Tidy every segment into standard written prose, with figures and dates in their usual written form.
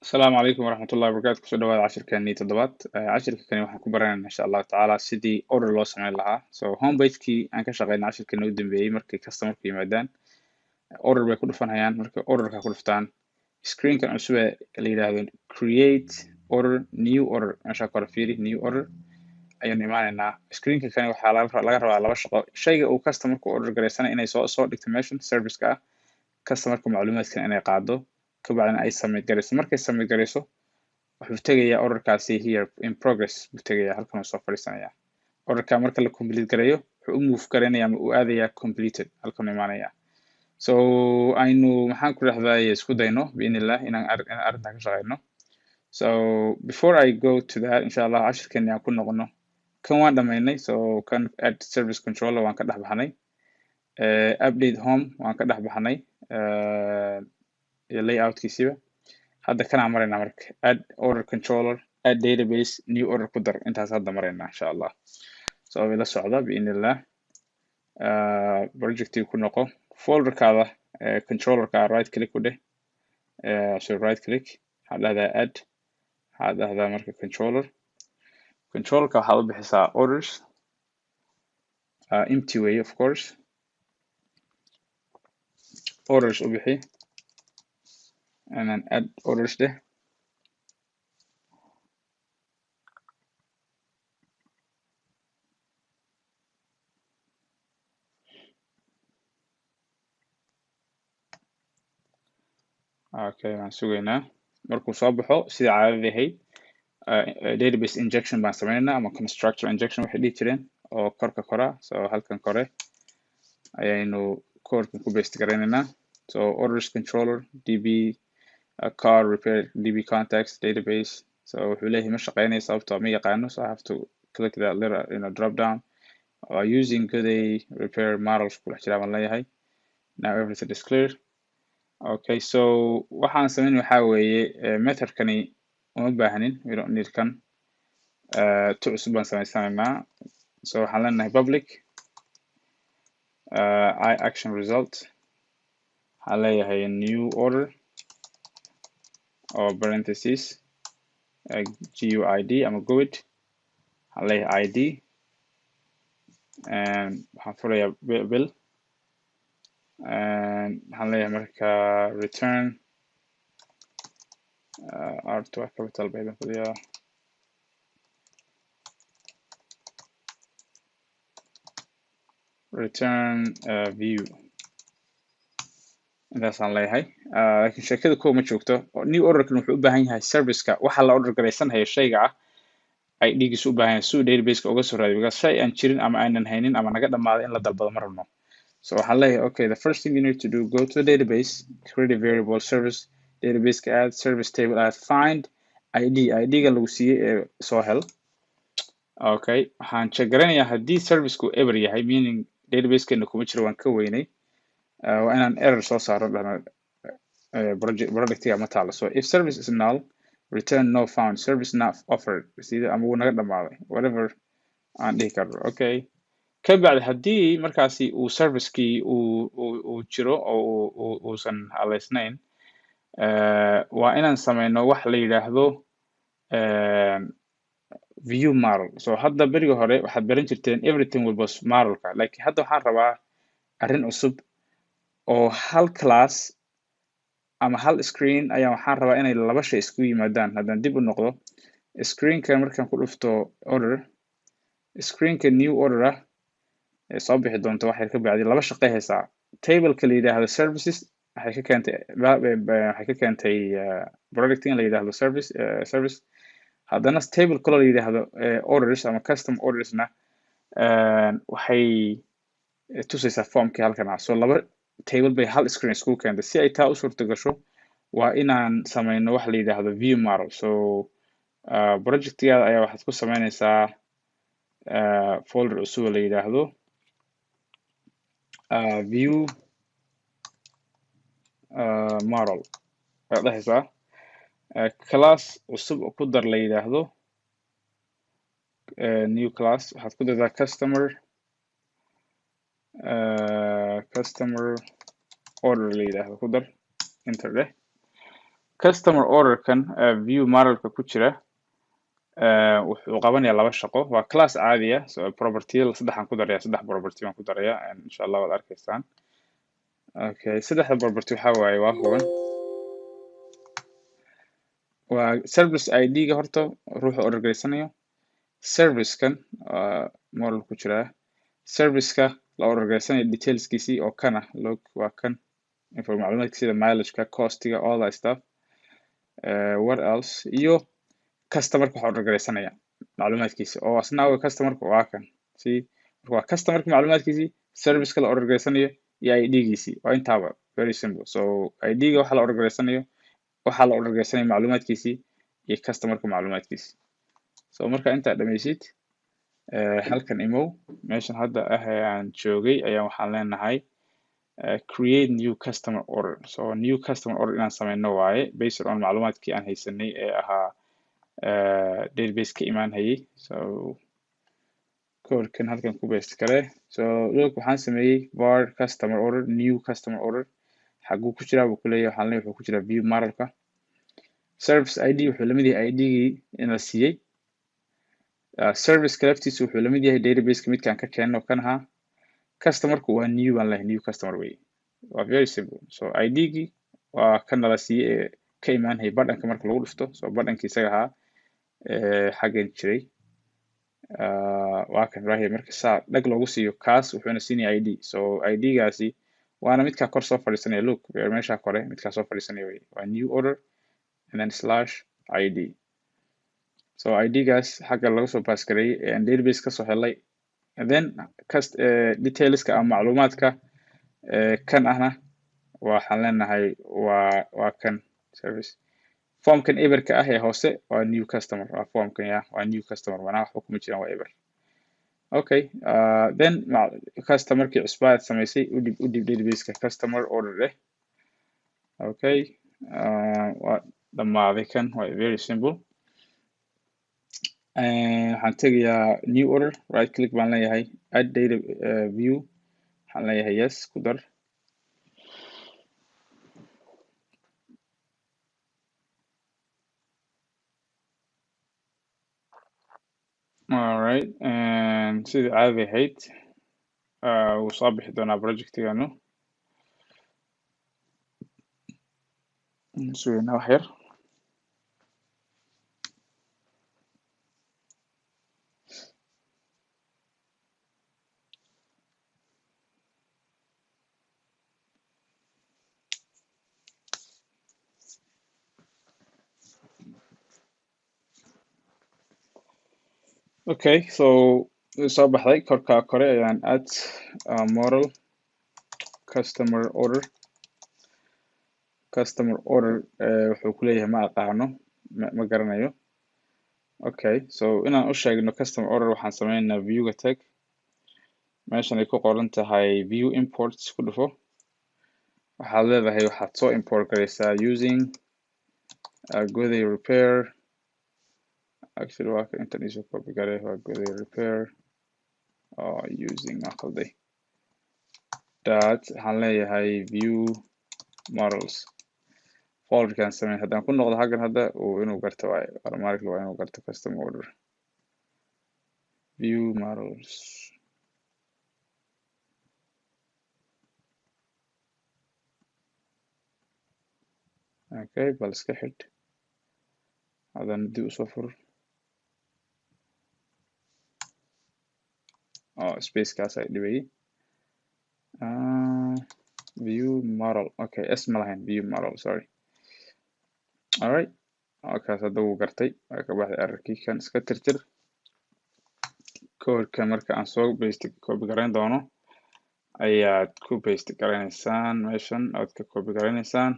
السلام عليكم ورحمة الله وبركاته kusoo dhawaada cashirkeennii toddobaad cashirkani waxaan ku baranaynaa insha allahu tacaala sidii order loo sameyn lahaa so homepagekii aan ka shaqeynay cashirkeena u dambeeyey markay customerku yimaadaan order bay ku dhufanayaan markay orderka ku dhuftaan screenkan cusub ee la yidhaahdo create order new order meesha kore fiiri new order ayaan imaanaynaa screenka kani waxaa laga rabaa laba shaqo shayga uu customerku order garaysanay inay soo dhigto meeshan serviceka ah customerka macluumaadkan inay qaado kabacdina ay submit garayso markay submit garayso wuxuu tegayaa orderkaasi here in progress buu tegayaa halkan uu soo fadhiisanayaa orderka marka la complete gareeyo wuxuu u move garaynayaa ama uu aadayaa completed halkan imaanayaa so aynu maxaan ku dhahdaa isku dayno biidnillah inaan arrintan ka shaqeyno so before I go to that insha allah cashirkeeni aan ku noqono kan waan dhamaynay so kan add service controller waan ka dhex baxnay update home waan ka dhex baxnay iyo layoutkiisiba hadda kanaan maraynaa marka add order controller add database new order ku dar intaas hadda maraynaa insha allah so ila socda biidnillah projectii ku noqo folderkaada controllerka right click ku dheh so right click waxaad dhahdaa add waxaad dhahdaa marka controllerka waxaad u bixisaa orders empty way of course orders u bixi and then add orders there. Okay, waan sugaynaa markuu soo baxo sida caadadii ahayd database injection baan sameynaynaa ama constructor injection waxay dhihi jireen oo korka kora so halkan kore ayaynu koorkan ku paste garaynaynaa so orders controller db car repair db contacts database so wuxuu leeyahay ma shaqeynaya sababtoo ma yaqaano so I have to click that little drop down using good repair models ku dhex jiraa baan leeyahay now everything is clear okay so waxaan sameyn waxaa weeye methodkani uma baahnin we don't need kan tu cusub baan samaysanaynaa so waxaan leenahay public I action result waxaan leeyahay new order or parentheses GUID ama GUID waxaan leeyahay ID and waxaan furayaa bill and waxaan leeyahay marka return R2 capital bay baan fadhiyaa return view intaasaan leeyahay laakiin sheekada kow ma joogto new orderkan wuxuu u baahan yahay serviceka waxa la order garaysanhayo shayga ah ay dhigiisu u baahan yahay suu databaseka uga soo raadiyo because shay aan jirin ama aanan haynin ama naga dhamaaday in la dalbado ma rabno so waxaan leeyahay okay the first thing you need to do go to the database create a variable service databaseka add service table add find ID-ga lagu siiyey ee soo hel okay waxaan check garanayaa haddii serviceku ever yahay meaning databasekeena kuma jiro waan ka weynay waa inaan error soo saaro dhahno productiga ma taalo so if service is null return no found service not offered sida ama wuu naga dhamaaday whatever aan dhihi karno okay ka bacdi haddii markaasi uu servicekii uu jiro oo uusan haleysnayn waa inaan sameyno wax la yidhaahdo view model so hadda beriga hore waxaad baran jirteen everything was modelka laakiin hadda waxaan rabaa arrin cusub oo hal class ama hal screen ayaa waxaan rabaa inay laba shay isku yimaadaan haddaan dib u noqdo screenka markaan ku dhufto order screenka new order ah ee soo bixi doonto waxay ka bacdi laba shaqo haysaa tableka la yidhaahdo services waxay ka keentay producting la yidhaahdo service haddana table kaloo la yidhaahdo orders ama custom ordersna waxay tusaysaa formkii halkan ah so laba table bay hal screen isku keentay si ay taa u suurta gasho waa inaan sameyno wax la yidhaahdo view model so projectigaada ayaa waxaad ku sameynaysaa folder cusub la yidhaahdo view model ayaad dhahaysaa class cusub ku dar la yidhaahdo new class waxaad ku dartaa customer order la yidhaahdo ku dar enter dheh customer order-kan view modelka ku jira wuxuu qabanayaa laba shaqo. Waa class caadi ah, so property saddexan ku daraya, saddex property baan ku daraya, insha Allah waad arkaysaan. Okay, saddexda property waxaa waaye waa kuwan. waa service ID-ga horta ruuxa order gareysanayo, service-kan model ku jira, service-ka la order gareysanayo detailskiisii oo kana log waa kan macluumaadka sida mileage-ka, cost-iga, all that stuff. What else? Iyo customer-ka waxa order gareysanaya macluumaadkiisa oo asna customer-ka waa kan. See, waa customer-ka macluumaadkiisii, service-ka la order gareysanayo iyo ID-giisii. Waa intaaba very simple. So ID-ga waxa la order gareysanayo, waxaa la order gareysanayo macluumaadkiisii iyo customer-ka macluumaadkiisii. So marka intaa dhammaysid halkan imow meeshan hadda aan joogay ayaa waxaan leenahay create new customer order. So new customer order inaan sameyno waaye based on macluumaadkii aan haysanay ee ahaa database ka imaan hayay. So codekan halkan ku paste kale. So look, waxaan sameeyey var customer order, new customer order. xaguu ku jiraa buu ku leeyahay, waxaan leeyahay wuxuu ku jiraa view modelka. Service ID wuxuu lamid yahay ID-gii in la siiyey. Service-ka laftiisa wuxuu lamid yahay database-ka midkaan ka keenno kan ahaa. Customer-ku waa new baan leeyahay, new customer way. Waa very simple. So ID-gii waa kan la siiyey ee ka imaan hayay button-ka marka lagu dhufto. So button-kii isaga ahaa xaggan jiray. waa kan right here marka saa dhag loogu siiyo kaas wuxuuna siinaya ID. So ID-gaasi waana midkaa kor soo fadhiisanaya. Look, meesha kore midkaa soo fadhiisanaya way. Waa new order and then /ID. So ID-gaas xagga laga soo pass gareeyay aan database ka soo helay, and then detailska ama macluumaadka kan ahna waxaan leenahay waa kan service. Formkan eberka ah ee hoose waa new customer. Waa formkan ya, waa new customer. Wanaa waxba kuma jiraan, waa eber. Okay, then customer-kii cusbaad samaysay u dib database-ka customer order eh. Okay, waa dhammaaday kan, waa very simple. waxaan tegayaa new order, right click baan leeyahay, add data view, waxaan leeyahay yes ku dar. Alright, sidii caadi ahayd wuu soo bixi doonaa projectigaanu. Sugeynaa wax yar. Okay, so soo baxday korka kore ayaan add model customer order. Customer order wuxuu ku leeyahay ma aqaano, ma garanayo. Okay, so inaan u sheegno customer order waxaan sameynaa view-ga tag. meeshan ay ku qoran tahay view imports ku dhufo. waxaad leedahay waxaad soo import gareysaa using goday repair. Actually waa ka intan isoo copy garay, waa goday repair using aqalday dot waxaan leeyahay view models. folderkan sameyn haddaan ku noqdo xaggan hadda inuu garto waaye automatically waa inuu garto customer order view models. Okay, bal iska xidh haddana dib usoo fur. Space-kaas ay dhibayay. View model. Okay, s ma lahayn, view model, sorry. Alright, kaas hadda wuu gartay, waa ka baxday errorkii. Kan iska tirtir. Code-ka marka aan soo paste copy garayn doono ayaad ku paste garaynaysaan meeshan, aad ka copy garaynaysaan.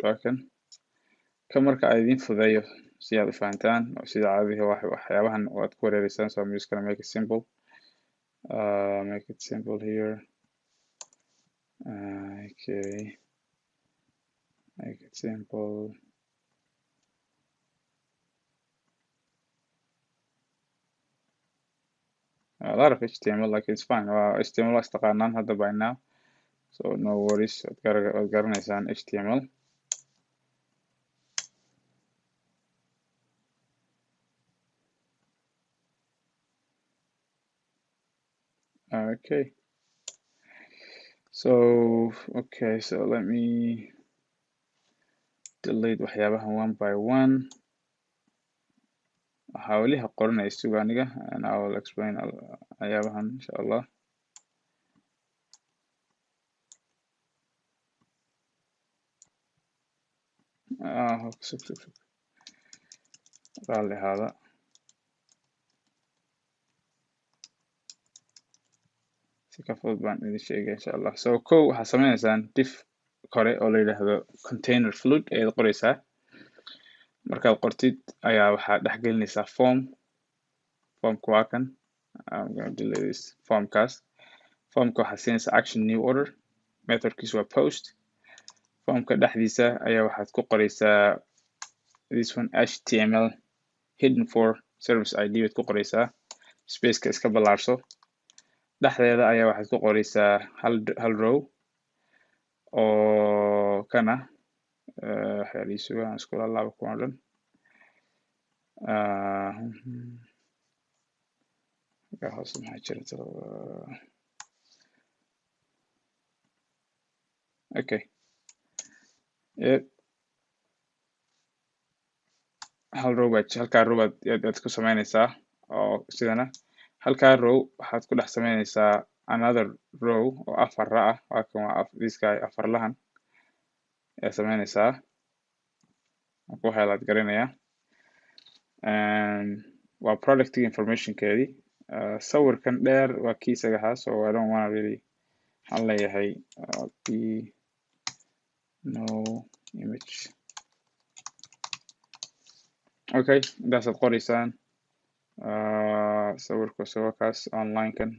waa kan marka aad idin fudeeyo si aad u fahantaan sida caadiga waxyaabahan waad ku wareereysaan. So I'm just gonna make it simple. Make it simple here. Okay, make it simple. A lot of HTML, like it's fine. HTML waa istaqaanaan hadda by now. so no worries, waad garanaysaan HTML. Okay, so let me delete waxyaabahan one by one. waxaa weli ha qoranaya suga aniga, and I will explain waxyaabahan insha Allah. raalli ahaada. si ka fudud baan idin sheegay insha Allah. So kow waxaa sameynaysaan div kore oo la yidhaahdo container fluid ayaad qoraysaa. markaad qortid ayaa waxaa dhex gelinaysaa formka waa kan. I'm going to delete this formkaas. formka waxaa siinaysaa action new order, methodkiisu waa post. formka dhexdiisa ayaa waxaad ku qoraysaa this one HTML hidden for service ID baad ku qoraysaa, spaceka iska ballaarso. dhexdeeda ayaa waxaad ku qoraysaa hal row oo kana waxyaalihiisuga aan iskula laabo kuwan dhan. hoose maxaa jirta? okay, halkaa row aad ku sameynaysaa oo sidana. halkaa row waxaad ku dhex sameynaysaa another row oo afar ah. waa kan waa this guy afar lahan ayaa sameynaysaa. ku highlight garanayaa. waa product informationkeedii. sawirkan dheer waa kii isaga ahaa, so I don't want to really waxaan leeyahay no image. okay, intaasaad qoraysaan. sawirkaas online-kan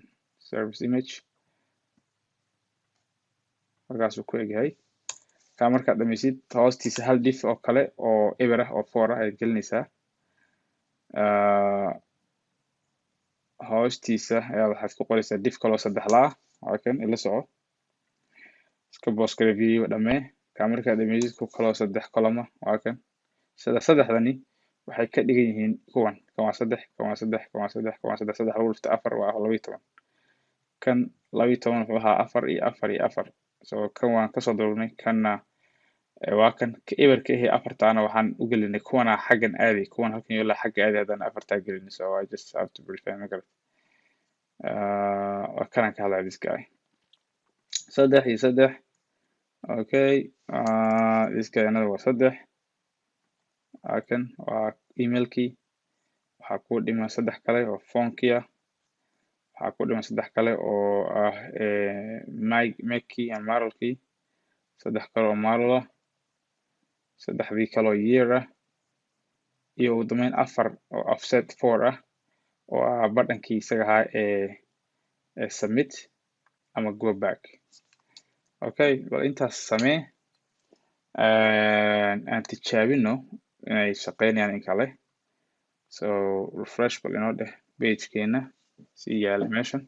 service image halkaasuu ku egyahay. kaa markaad dhammaysid hoostiisa hal div oo kale oo eber ah oo 4 ah ayaad gelinaysaa. hoostiisa ayaa waxaad ku qoraysaa div kaloo 3 la ah. waa kan ila soco, iska boos kale video dhamee. kaa markaad dhammaysid ku kaloo 3 column waa kan. saddexdani waxay ka dhigan yihiin kuwan. kan waa 3, kan waa 3, kan waa 3, kan waa 3, 3 lagu dhifto 4 waa 12. kan 12 wuxuu ahaa 4 iyo 4 iyo 4. so kan waan kasoo duubnay, kanna waa kan eberka ahi 4taana waxaan u gelinay kuwana xaggan aaday, kuwan halkan yoolaa xagga aaday haddana 4taa gelinay. so I just have to verify magarat. waa kanaan ka hadlaya this guy 3 iyo 3. okay, this guy another waa 3. kan waa emailkii. waxaa ku dhiman 3 kale oo phonekii ah. waxaa ku dhiman 3 kale oo ah mickii and modelkii. 3 kale oo model ah. 3dii kale oo year ah. iyo ugu dambeyn 4 oo offset 4 ah oo ah buttonkii isaga ahaa ee submit ama go back. okay, bal intaas samee aan tijaabino inay shaqeynayaan in kale. so refresh bal inoo dheh pagekeena si yaala meeshan.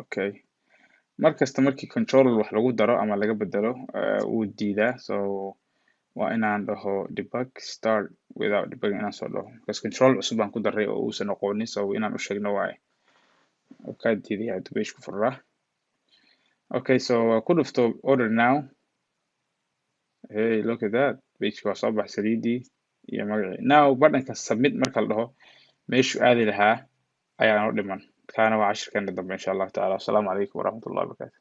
okay, markasta markii controller wax lagu daro ama laga bedelo wuu diidaa. so waa inaan dhaho debug start without debugging inaan soo dhaho, because control cusub baan ku daray oo uusan aqoonin. so inaan u sheegno waaye. kaa diidaya haduu page ku furaa. okay, so ku dhufto order now. hey, look at that, pageka waa soo bax saliidii iyo magacii. now buttonka submit marka la dhaho meeshuu aadi lahaa ayaa noo dhiman. kaana waa cashirkeena dambe insha Allah taala. assalaamu calaykum waraxmatullahi wabarakaatu.